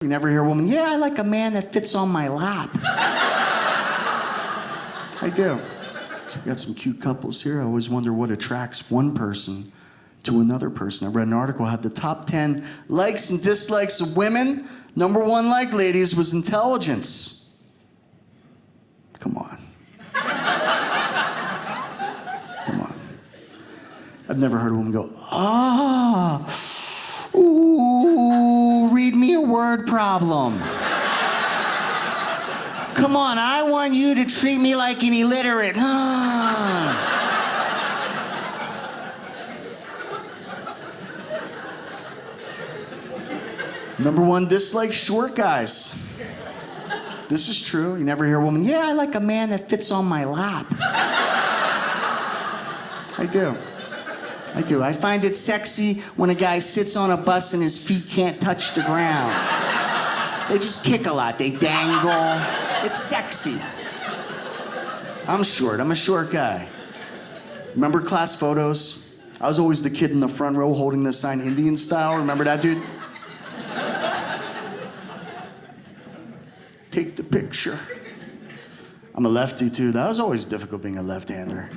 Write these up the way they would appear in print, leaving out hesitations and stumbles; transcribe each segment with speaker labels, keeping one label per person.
Speaker 1: You never hear a woman, yeah, I like a man that fits on my lap. I do. So we've got some cute couples here. I always wonder what attracts one person to another person. I read an article had the top 10 likes and dislikes of women. Number one like, ladies, was intelligence. Come on. Come on. I've never heard a woman go, ooh, read me a word problem. Come on, I want you to treat me like an illiterate. Number one dislike, short guys. This is true. You never hear a woman, yeah, I like a man that fits on my lap. I do. I do. I find it sexy when a guy sits on a bus and his feet can't touch the ground. They just kick a lot. They dangle. It's sexy. I'm short. I'm a short guy. Remember class photos? I was always the kid in the front row holding the sign Indian style. Remember that dude? Take the picture. I'm a lefty too. That was always difficult being a left-hander.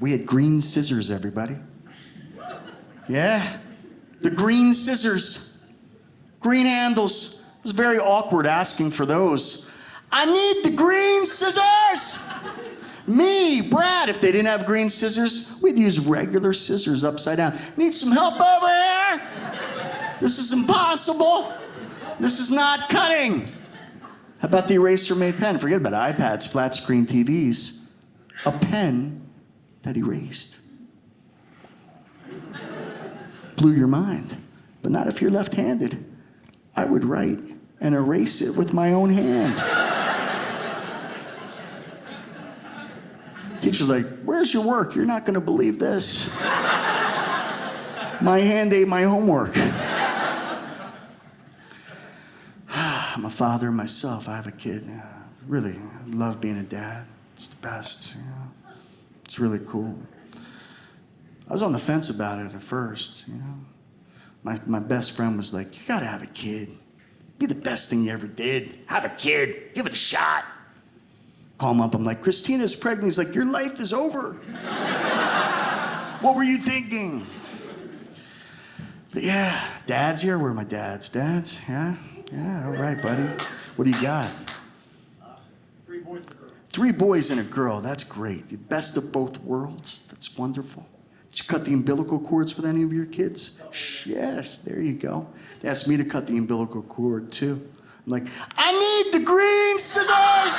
Speaker 1: We had green scissors, everybody. Yeah, the green scissors. Green handles. It was very awkward asking for those. I need the green scissors! Me, Brad, if they didn't have green scissors, we'd use regular scissors upside down. Need some help over here? This is impossible. This is not cutting. How about the eraser-made pen? Forget about iPads, flat screen TVs. A pen that erased. Blew your mind. But not if you're left-handed. I would write and erase it with my own hand. Teacher's like, where's your work? You're not gonna believe this. My hand ate my homework. I'm a father myself. I have a kid. Really, I love being a dad. It's the best. You know? It's really cool. I was on the fence about it at first, you know. My best friend was like, you gotta have a kid. Be the best thing you ever did. Have a kid. Give it a shot. Call him up. I'm like, Christina's pregnant. He's like, your life is over. What were you thinking? But yeah, dad's here. Where are my dads? Dads? Yeah? Yeah, all right, buddy. What do you got?
Speaker 2: 3 boys and a girl.
Speaker 1: 3 boys and a girl. That's great. The best of both worlds. That's wonderful. Did you cut the umbilical cords with any of your kids? Yes, there you go. They asked me to cut the umbilical cord, too. I'm like, I need the green scissors!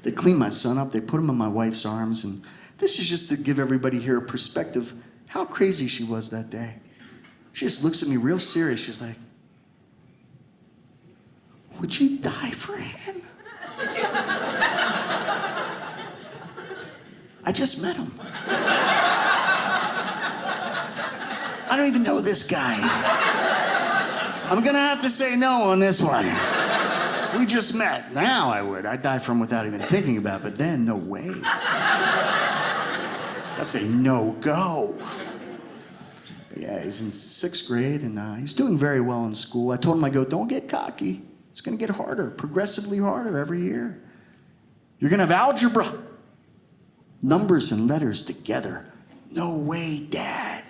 Speaker 1: They cleaned my son up. They put him in my wife's arms. And this is just to give everybody here a perspective how crazy she was that day. She just looks at me real serious. She's like, would you die for him? I just met him. I don't even know this guy. I'm gonna have to say no on this one. We just met. Now I would. I'd die for him without even thinking about it, but then, no way. That's a no-go. Yeah, he's in 6th grade, and he's doing very well in school. I told him, I go, don't get cocky. It's gonna get harder, progressively harder every year. You're gonna have algebra. Numbers and letters together. No way, Dad.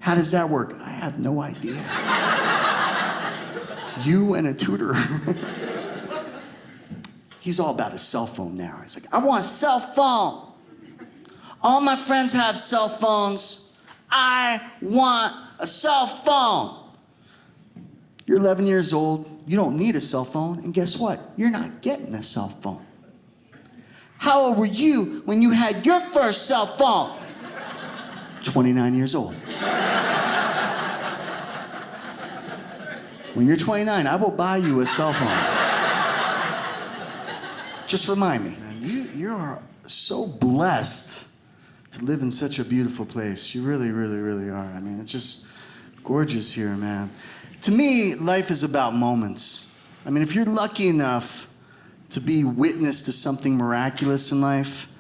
Speaker 1: How does that work? I have no idea. You and a tutor. He's all about his cell phone now. He's like, I want a cell phone. All my friends have cell phones. I want a cell phone. You're 11 years old. You don't need a cell phone. And guess what? You're not getting a cell phone. How old were you when you had your first cell phone? 29 years old. When you're 29, I will buy you a cell phone. Just remind me, man, you are so blessed to live in such a beautiful place. You really, really, really are. I mean, it's just gorgeous here, man. To me, life is about moments. I mean, if you're lucky enough to be witness to something miraculous in life,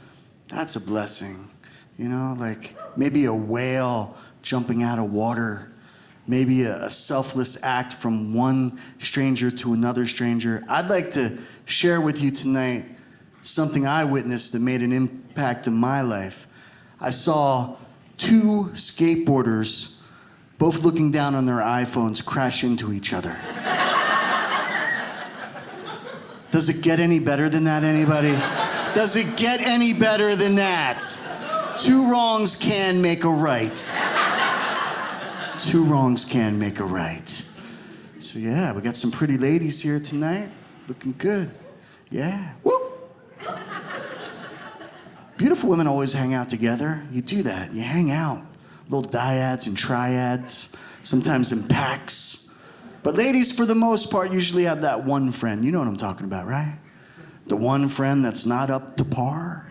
Speaker 1: that's a blessing. You know, like maybe a whale jumping out of water, maybe a selfless act from one stranger to another stranger. I'd like to share with you tonight something I witnessed that made an impact in my life. I saw two skateboarders, both looking down on their iPhones, crash into each other. Does it get any better than that, anybody? Does it get any better than that? Two wrongs can make a right. Two wrongs can make a right. So yeah, we got some pretty ladies here tonight. Looking good. Yeah. Woo! Beautiful women always hang out together. You do that. You hang out. Little dyads and triads, sometimes in packs. But ladies, for the most part, usually have that one friend. You know what I'm talking about, right? The one friend that's not up to par.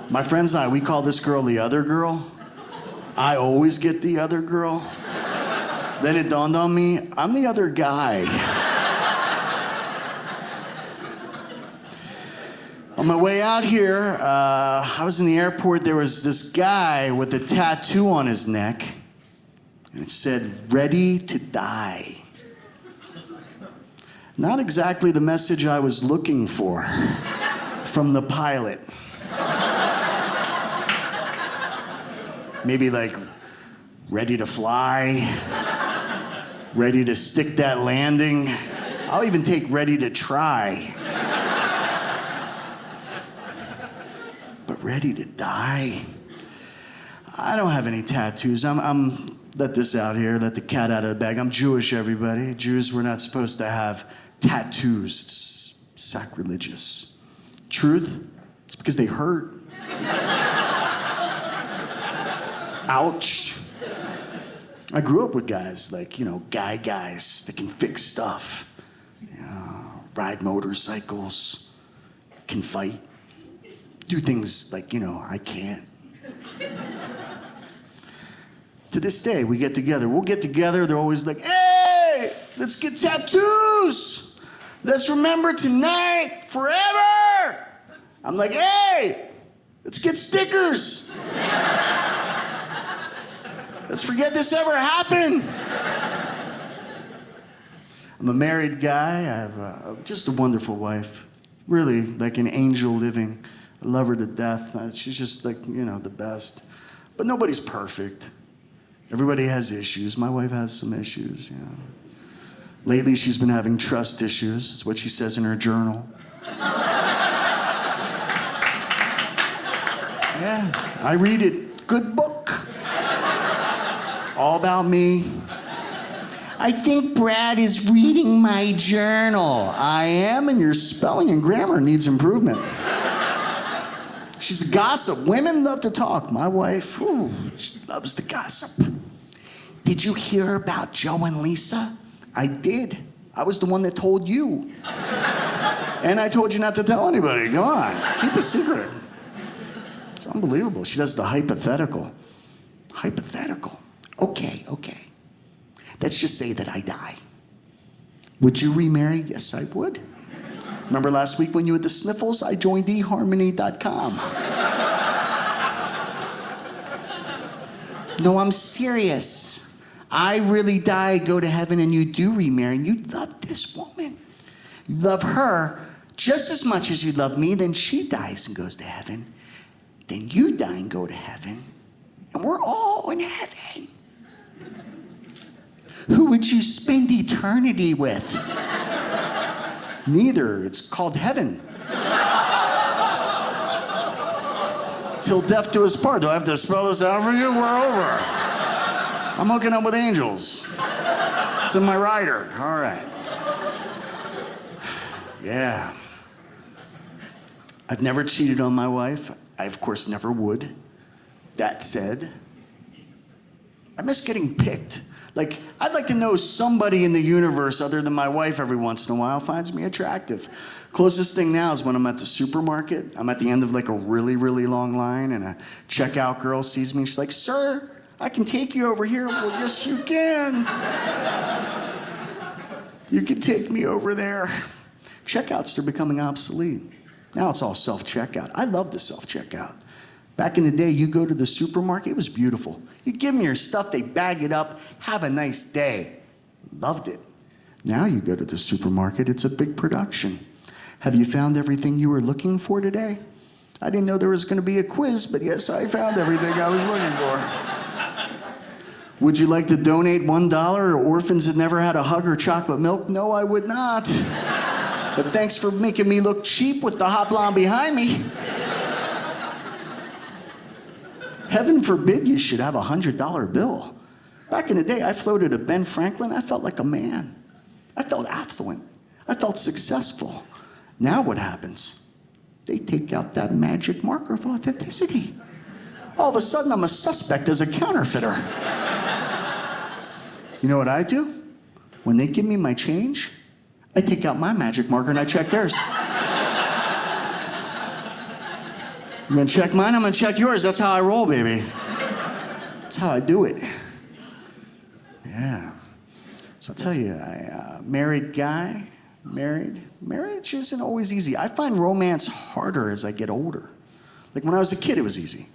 Speaker 1: My friends and I, we call this girl the other girl. I always get the other girl. Then it dawned on me, I'm the other guy. On my way out here, I was in the airport. There was this guy with a tattoo on his neck, and it said, "Ready to die." Not exactly the message I was looking for from the pilot. Maybe like, ready to fly, ready to stick that landing. I'll even take ready to try. But ready to die? I don't have any tattoos. I'm let this out here, let the cat out of the bag. I'm Jewish, everybody. Jews, we're not supposed to have tattoos. It's sacrilegious. Truth? It's because they hurt. Ouch. I grew up with guys like, guys that can fix stuff. Ride motorcycles, can fight, do things like, I can't. To this day, we get together. We'll get together. They're always like, hey, let's get tattoos. Let's remember tonight forever. I'm like, hey, let's get stickers. Let's forget this ever happened. I'm a married guy. I have just a wonderful wife. Really, like an angel living. I love her to death. She's just like, the best. But nobody's perfect. Everybody has issues. My wife has some issues, Lately, she's been having trust issues. It's what she says in her journal. Yeah, I read it. Good book. All about me. I think Brad is reading my journal. I am, and your spelling and grammar needs improvement. She's a gossip. Women love to talk. My wife, she loves to gossip. Did you hear about Joe and Lisa? I did. I was the one that told you. And I told you not to tell anybody. Come on, keep a secret. It's unbelievable. She does the hypothetical. Hypothetical. Okay. Let's just say that I die. Would you remarry? Yes, I would. Remember last week when you had the sniffles? I joined eharmony.com. No, I'm serious. I really die, go to heaven, and you do remarry, and you love this woman. You love her just as much as you love me, then she dies and goes to heaven. Then you die and go to heaven, and we're all in heaven. Who would you spend eternity with? Neither. It's called heaven. Till death do us part. Do I have to spell this out for you? We're over. I'm hooking up with angels. It's in my rider. All right. Yeah. I've never cheated on my wife. I, of course, never would. That said, I miss getting picked. Like, I'd like to know somebody in the universe other than my wife every once in a while finds me attractive. Closest thing now is when I'm at the supermarket. I'm at the end of like a really, really long line, and a checkout girl sees me. She's like, "Sir, I can take you over here." Well, yes, you can. You can take me over there. Checkouts, they're becoming obsolete. Now it's all self-checkout. I love the self-checkout. Back in the day, you go to the supermarket, it was beautiful. You give them your stuff, they bag it up, have a nice day. Loved it. Now you go to the supermarket, it's a big production. Have you found everything you were looking for today? I didn't know there was going to be a quiz, but yes, I found everything I was looking for. Would you like to donate $1 or orphans that never had a hug or chocolate milk? No, I would not. But thanks for making me look cheap with the hot blonde behind me. Heaven forbid you should have a $100 bill. Back in the day, I floated a Ben Franklin. I felt like a man. I felt affluent. I felt successful. Now what happens? They take out that magic marker of authenticity. All of a sudden, I'm a suspect as a counterfeiter. You know what I do? When they give me my change, I take out my magic marker and I check theirs. You gonna check mine? I'm gonna check yours. That's how I roll, baby. That's how I do it. Yeah. So I'll tell you, married guy, marriage isn't always easy. I find romance harder as I get older. Like when I was a kid, it was easy.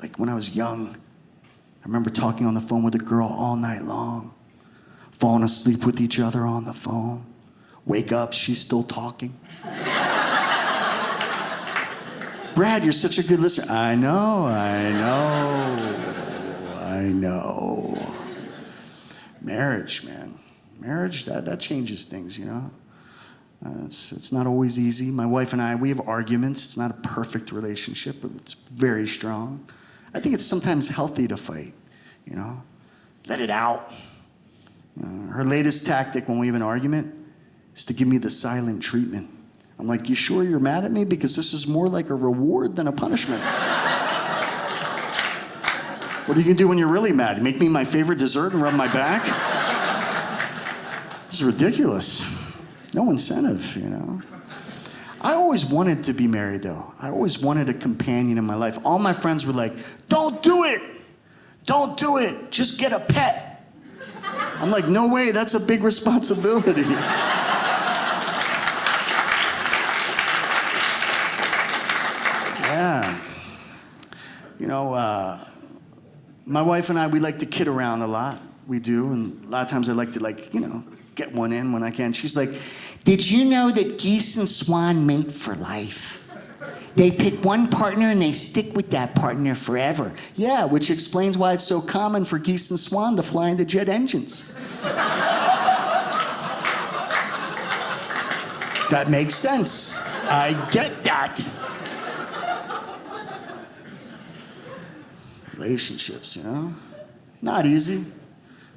Speaker 1: Like when I was young, I remember talking on the phone with a girl all night long, falling asleep with each other on the phone. Wake up, she's still talking. Brad, you're such a good listener. I know. Marriage, man. Marriage, that changes things, you know? It's not always easy. My wife and I, we have arguments. It's not a perfect relationship, but it's very strong. I think it's sometimes healthy to fight, you know? Let it out. Her latest tactic when we have an argument is to give me the silent treatment. I'm like, you sure you're mad at me? Because this is more like a reward than a punishment. What are you gonna do when you're really mad? Make me my favorite dessert and rub my back? This is ridiculous. No incentive, you know? I always wanted to be married, though. I always wanted a companion in my life. All my friends were like, don't do it. Don't do it. Just get a pet. I'm like, no way, that's a big responsibility. Yeah. You know, my wife and I, we like to kid around a lot. We do, and a lot of times I like to, get one in when I can. She's like, did you know that geese and swan mate for life? They pick one partner and they stick with that partner forever. Yeah, which explains why it's so common for geese and swan to fly into jet engines. That makes sense. I get that. Relationships, you know? Not easy.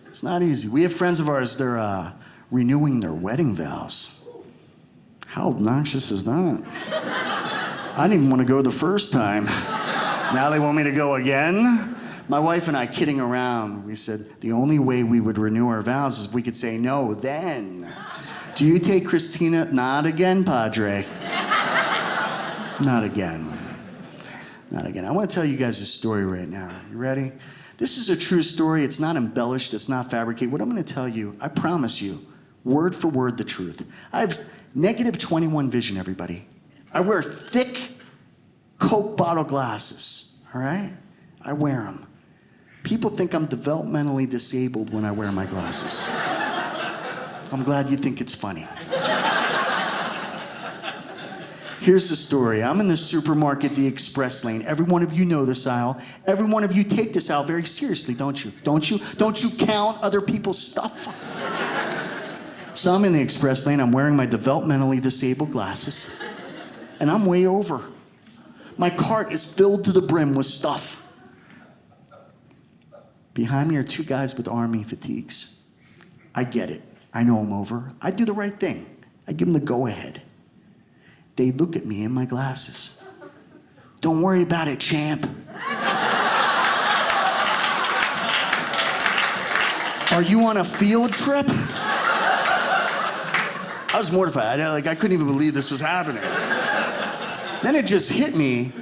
Speaker 1: It's not easy. We have friends of ours, they're renewing their wedding vows. How obnoxious is that? I didn't even want to go the first time. Now they want me to go again? My wife and I, kidding around, we said the only way we would renew our vows is we could say no then. Do you take Christina? Not again, Padre. Not again. Not again. I want to tell you guys a story right now. You ready? This is a true story. It's not embellished. It's not fabricated. What I'm going to tell you, I promise you, word for word, the truth. I have negative 21 vision, everybody. I wear thick Coke bottle glasses, all right? I wear them. People think I'm developmentally disabled when I wear my glasses. I'm glad you think it's funny. Here's the story. I'm in the supermarket, the express lane. Every one of you know this aisle. Every one of you take this aisle very seriously, don't you? Don't you? Don't you count other people's stuff? So I'm in the express lane. I'm wearing my developmentally disabled glasses. And I'm way over. My cart is filled to the brim with stuff. Behind me are two guys with army fatigues. I get it. I know I'm over. I do the right thing. I give them the go-ahead. They look at me in my glasses. Don't worry about it, champ. Are you on a field trip? I was mortified. I couldn't even believe this was happening. Then it just hit me.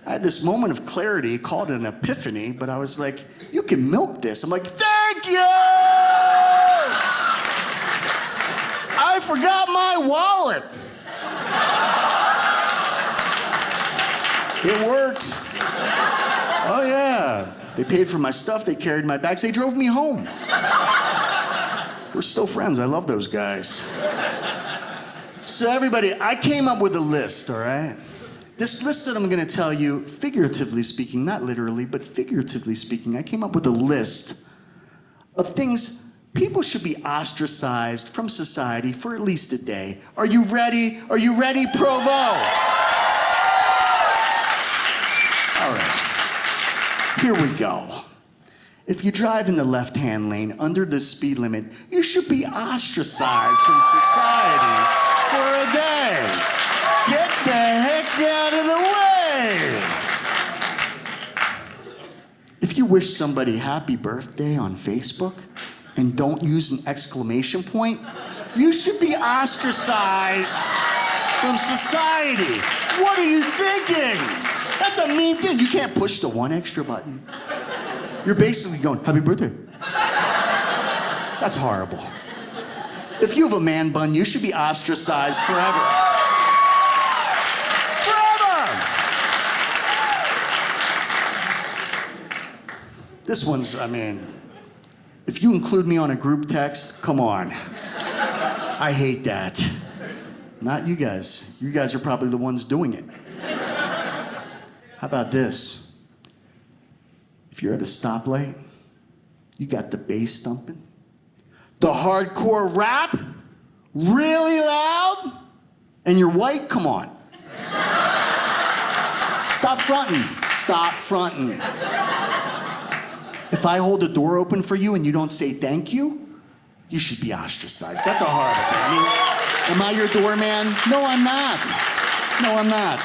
Speaker 1: I had this moment of clarity, called it an epiphany, but I was like, you can milk this. I'm like, thank you! I forgot my wallet. It worked. Oh, yeah. They paid for my stuff. They carried my bags. They drove me home. We're still friends. I love those guys. So everybody, I came up with a list, all right? This list that I'm going to tell you, figuratively speaking, not literally, but figuratively speaking, I came up with a list of things people should be ostracized from society for at least a day. Are you ready? Are you ready, Provo? All right. Here we go. If you drive in the left-hand lane under the speed limit, you should be ostracized from society for a day. Get the heck out of the way. If you wish somebody happy birthday on Facebook and don't use an exclamation point, you should be ostracized from society. What are you thinking? That's a mean thing. You can't push the one extra button. You're basically going, happy birthday. That's horrible. If you have a man bun, you should be ostracized forever. Forever! This one's, if you include me on a group text, come on. I hate that. Not you guys. You guys are probably the ones doing it. How about this? If you're at a stoplight, you got the bass thumping, the hardcore rap really loud, and you're white, come on. Stop fronting. Stop fronting. If I hold the door open for you and you don't say thank you, you should be ostracized. That's a horrible thing. Am I your doorman? No, I'm not. No, I'm not.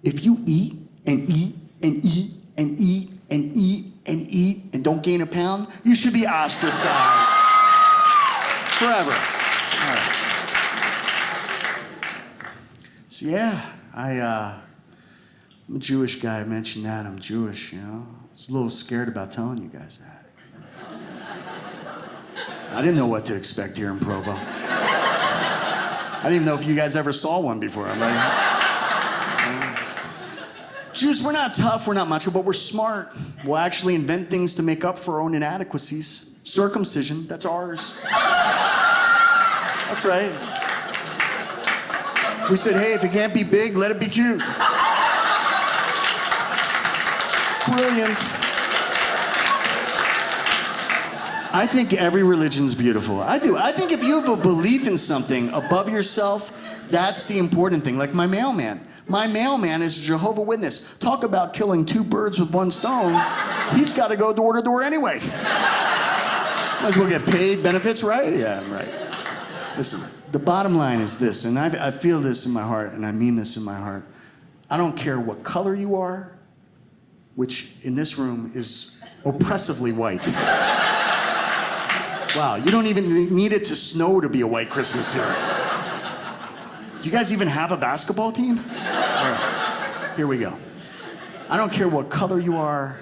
Speaker 1: If you eat and eat and eat and eat and eat and eat and don't gain a pound, you should be ostracized forever. All right. So yeah, I'm a Jewish guy. I mentioned that. I'm Jewish, you know. I was a little scared about telling you guys that. I didn't know what to expect here in Provo. I didn't even know if you guys ever saw one before. I'm like, Jews, we're not tough, we're not macho, but we're smart. We'll actually invent things to make up for our own inadequacies. Circumcision, that's ours. That's right. We said, hey, if it can't be big, let it be cute. Brilliant. I think every religion's beautiful. I do. I think if you have a belief in something above yourself, that's the important thing. Like my mailman. My mailman is a Jehovah's Witness. Talk about killing two birds with one stone. He's got to go door to door anyway. Might as well get paid benefits, right? Yeah, right. Listen, the bottom line is this, and I feel this in my heart, and I mean this in my heart. I don't care what color you are, which in this room is oppressively white. Wow, you don't even need it to snow to be a white Christmas here. Do you guys even have a basketball team? All right, here we go. I don't care what color you are.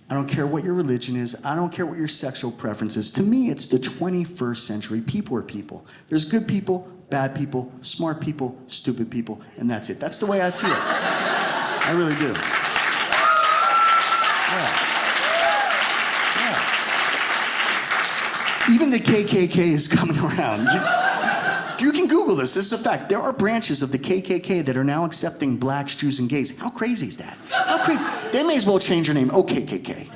Speaker 1: I don't care what your religion is. I don't care what your sexual preference is. To me, it's the 21st century. People are people. There's good people, bad people, smart people, stupid people, and that's it. That's the way I feel. I really do. Yeah. Even the KKK is coming around. You can Google this. This is a fact. There are branches of the KKK that are now accepting blacks, Jews, and gays. How crazy is that? How crazy? They may as well change their name. OKKK.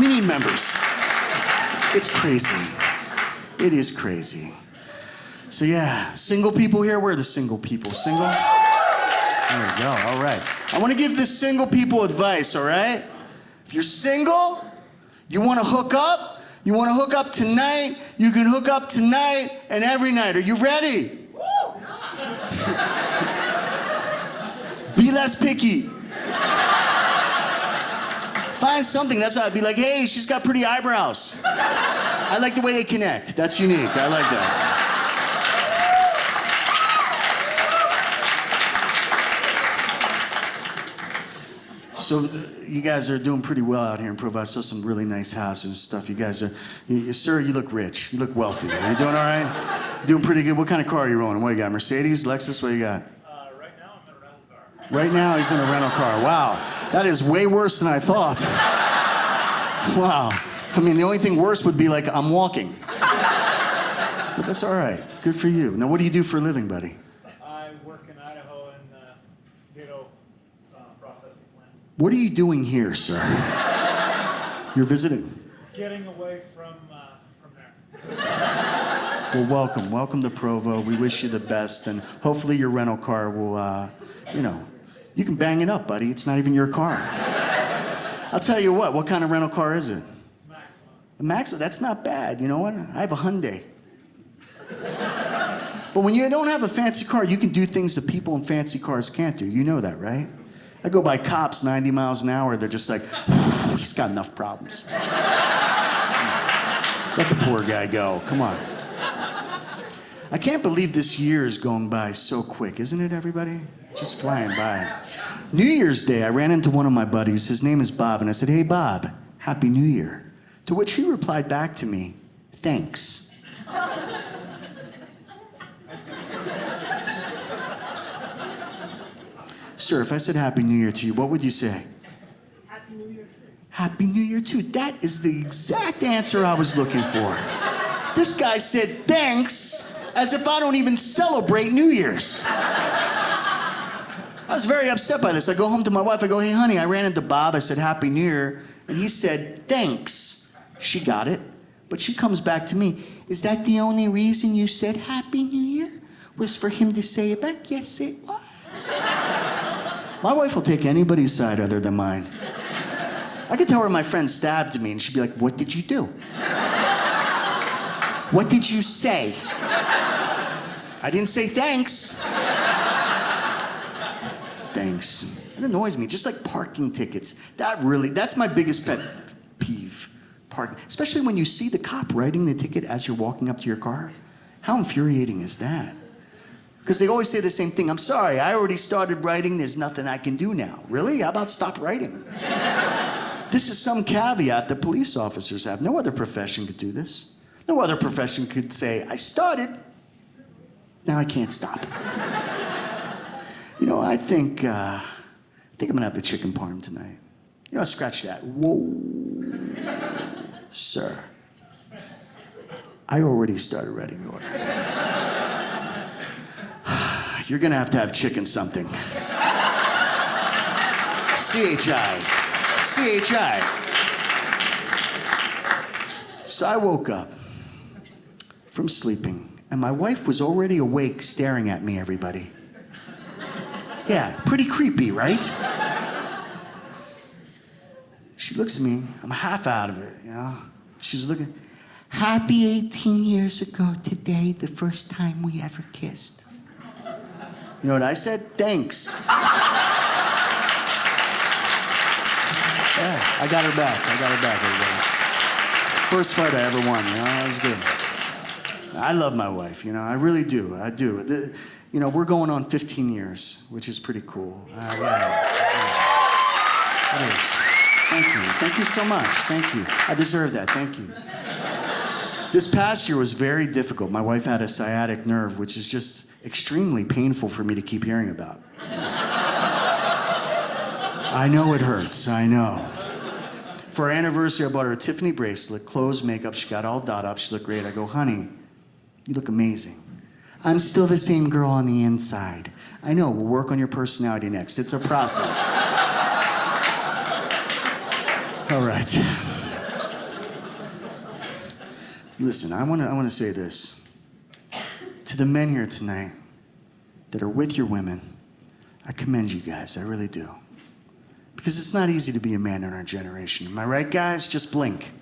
Speaker 1: We need members. It's crazy. It is crazy. So yeah, single people here. Where are the single people? Single? There we go. All right. I want to give the single people advice, all right? If you're single, you want to hook up, you want to hook up tonight, you can hook up tonight and every night. Are you ready? Be less picky. Find something. That's how I'd be like, hey, she's got pretty eyebrows. I like the way they connect. That's unique. I like that. So you guys are doing pretty well out here in Provo. I saw some really nice houses and stuff. You guys are, sir, you look rich. You look wealthy. Are you doing all right? Doing pretty good. What kind of car are you rolling? What you got? Mercedes, Lexus? What you got?
Speaker 2: Right now, I'm in a rental car.
Speaker 1: Right now, he's in a rental car. Wow, that is way worse than I thought. Wow. I mean, the only thing worse would be like I'm walking. But that's all right. Good for you. Now, what do you do for a living, buddy?
Speaker 2: I work in Idaho in the potato processing plant.
Speaker 1: What are you doing here, sir? You're visiting.
Speaker 2: Getting away from there.
Speaker 1: Well, welcome. Welcome to Provo. We wish you the best, and hopefully your rental car will, you can bang it up, buddy. It's not even your car. I'll tell you what kind of rental car is it?
Speaker 2: It's Maxima.
Speaker 1: A Maxima, that's not bad. You know what? I have a Hyundai. But when you don't have a fancy car, you can do things that people in fancy cars can't do. You know that, right? I go by cops 90 miles an hour. They're just like, he's got enough problems. Let the poor guy go. Come on. I can't believe this year is going by so quick, isn't it, everybody? Just flying by. New Year's Day, I ran into one of my buddies. His name is Bob, and I said, "Hey, Bob, Happy New Year." To which he replied back to me, "Thanks." Sir, if I said Happy New Year to you, what would you say?
Speaker 2: Happy New Year, too.
Speaker 1: Happy New Year, too. That is the exact answer I was looking for. This guy said thanks as if I don't even celebrate New Year's. I was very upset by this. I go home to my wife. I go, "Hey, honey, I ran into Bob. I said Happy New Year. And he said, thanks." She got it. But she comes back to me. "Is that the only reason you said Happy New Year? Was for him to say it back?" Yes, it was. My wife will take anybody's side other than mine. I could tell her my friend stabbed me, and she'd be like, "What did you do? What did you say?" "I didn't say thanks." Thanks. It annoys me, just like parking tickets. That's my biggest pet peeve. Parking, especially when you see the cop writing the ticket as you're walking up to your car. How infuriating is that? Because they always say the same thing. "I'm sorry, I already started writing. There's nothing I can do now." Really? How about stop writing? This is some caveat that police officers have. No other profession could do this. No other profession could say, "I started, now I can't stop." I think I'm gonna have the chicken parm tonight. Scratch that. Whoa. Sir, I already started writing the order. You're gonna have to have chicken something. CHI. CHI. So I woke up from sleeping, and my wife was already awake staring at me, everybody. Yeah, pretty creepy, right? She looks at me, I'm half out of it, She's looking, "Happy 18 years ago today, the first time we ever kissed." You know what I said? "Thanks." Yeah, I got her back, everybody. First fight I ever won, that was good. I love my wife, I really do, I do. We're going on 15 years, which is pretty cool. Yeah. It is. Thank you. Thank you so much. Thank you. I deserve that. Thank you. This past year was very difficult. My wife had a sciatic nerve, which is just extremely painful for me to keep hearing about. I know it hurts. I know. For our anniversary, I bought her a Tiffany bracelet, clothes, makeup. She got all dot up. She looked great. I go, "Honey, you look amazing. I'm still the same girl on the inside." "I know, we'll work on your personality next. It's a process." All right. Listen, I want to say this. To the men here tonight that are with your women, I commend you guys. I really do. Because it's not easy to be a man in our generation. Am I right, guys? Just blink.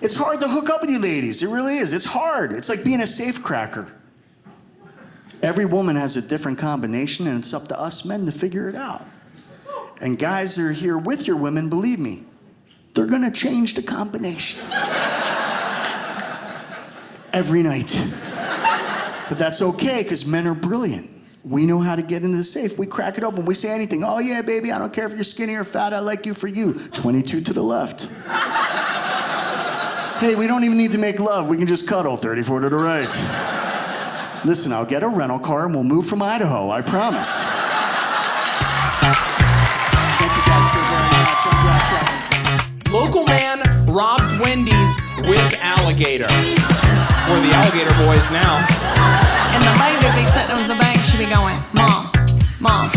Speaker 1: It's hard to hook up with you ladies. It really is. It's hard. It's like being a safecracker. Every woman has a different combination, and it's up to us men to figure it out. And guys that are here with your women, believe me, they're going to change the combination. Every night. But that's okay, because men are brilliant. We know how to get into the safe. We crack it open. We say anything. Oh, yeah, baby, I don't care if you're skinny or fat. I like you for you. 22 to the left. Hey, we don't even need to make love. We can just cuddle. 34 to the right. Listen, I'll get a rental car and we'll move from Idaho. I promise. Thank you guys so very much. I'm Brad Trackman.
Speaker 3: Local man robs Wendy's with alligator. We're the alligator boys now.
Speaker 4: And the lady, they sitting in the bank, she be going, Mom, Mom,